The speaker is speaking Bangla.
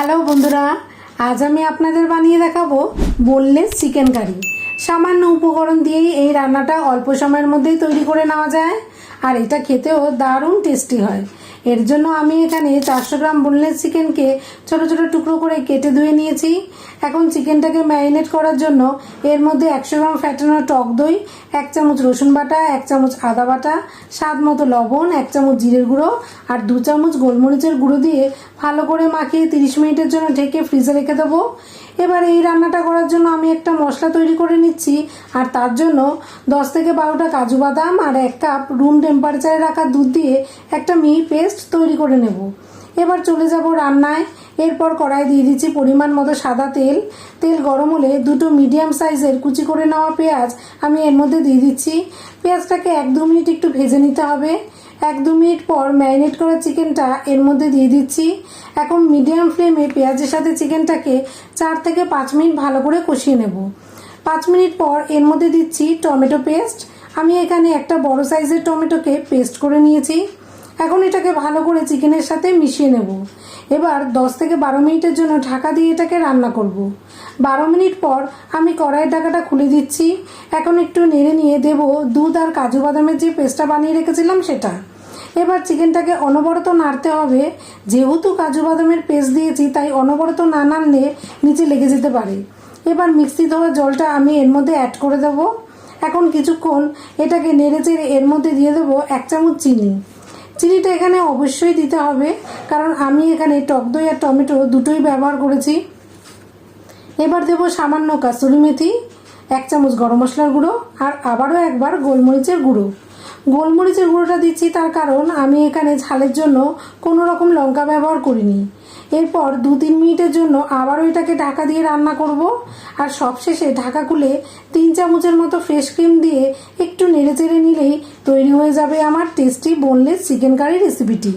হ্যালো বন্ধুরা, আজ আমি আপনাদের বানিয়ে দেখাবো বোনলেস চিকেন কারি। সামান্য উপকরণ দিয়েই এই রান্নাটা অল্প সময়ের মধ্যেই তৈরি করে নেওয়া যায়, আর এটা খেতেও দারুণ টেস্টি হয়। এর জন্য আমি এখানে 400 গ্রাম বোনলেস চিকেনকে ছোট ছোট টুকরো করে কেটে ধুয়ে নিয়েছি। এখন চিকেনটাকে ম্যারিনেট করার জন্য এর মধ্যে 100 গ্রাম ফ্যাটানো টক দই, 1 চামচ রসুন বাটা, 1 চামচ আদা বাটা, স্বাদ মতো লবণ, 1 চামচ জিরের গুঁড়ো আর 2 চামচ গোলমরিচের গুঁড়ো দিয়ে ভালো করে মাখিয়ে 30 মিনিটের জন্য ঢেকে ফ্রিজে রেখে দেবো। এবার এই রান্নাটা করার জন্য আমি একটা মশলা তৈরি করে নিচ্ছি, আর তার জন্য 10 থেকে 12টা কাজু বাদাম আর 1 কাপ রুম টেম্পারেচারে রাখা দুধ দিয়ে একটা মিহি পেস্ট তৈরি করে নেব। এবার চলে যাব রান্নায়। এরপর কড়াই দিয়ে দিচ্ছি পরিমাণ মতো সাদা তেল। তেল গরম হলে দুটো মিডিয়াম সাইজের কুচি করে নেওয়া পেঁয়াজ আমি এর মধ্যে দিয়ে দিচ্ছি। পেঁয়াজটাকে 1-2 মিনিট একটু ভেজে নিতে হবে। 1-2 মিনিট পর ম্যারিনেট করা চিকেনটা এর মধ্যে দিয়ে দিচ্ছি। এখন মিডিয়াম ফ্লেমে পেঁয়াজের সাথে চিকেনটাকে 4 থেকে 5 মিনিট ভালো করে কষিয়ে নেব। 5 মিনিট পর এর মধ্যে দিচ্ছি টমেটো পেস্ট। আমি এখানে একটা বড় সাইজের টমেটোকে পেস্ট করে নিয়েছি। এখন এটাকে ভালো করে চিকেনের সাথে মিশিয়ে নেব। এবার 10 থেকে 12 মিনিটের জন্য ঢাকা দিয়ে এটাকে রান্না করব। 12 মিনিট পর আমি কড়াইয়ের ঢাকাটা খুলে দিচ্ছি। এখন একটু নেড়ে নিয়ে দেব দুধ আর কাজু বাদামের যে পেস্টটা বানিয়ে রেখেছিলাম সেটা। এবার চিকেনটাকে অনবরত নাড়তে হবে। যেহেতু কাজু বাদামের পেস্ট দিয়েছি তাই অনবরত না নাড়লে নিচে লেগে যেতে পারে। এবার মিক্সি ধোয়া জলটা আমি এর মধ্যে অ্যাড করে দেবো। এখন কিছুক্ষণ এটাকে নেড়ে চেড়ে এর মধ্যে দিয়ে দেবো 1 চামচ চিনি। চিনিটা এখানে অবশ্যই দিতে হবে, কারণ আমি এখানে টক দই আর টমেটো দুটোই ব্যবহার করেছি। এবার দেবো সামান্য কাসুরি মেথি, 1 চামচ গরম মশলার গুঁড়ো আর আবারও একবার গোলমরিচের গুঁড়ো। গোলমরিচের গুঁড়োটা দিচ্ছি তার কারণ আমি এখানে ঝালের জন্য কোনো রকম লঙ্কা ব্যবহার করিনি। এরপর 2-3 মিনিটের জন্য আবারও এটাকে ঢাকা দিয়ে রান্না করব। আর সবশেষে ঢাকা খুলে 3 চামচের মতো ফ্রেশ ক্রিম দিয়ে একটু নেড়ে চেড়ে নিলেই তৈরি হয়ে যাবে আমার টেস্টি বোনলেস চিকেন কারি রেসিপিটি।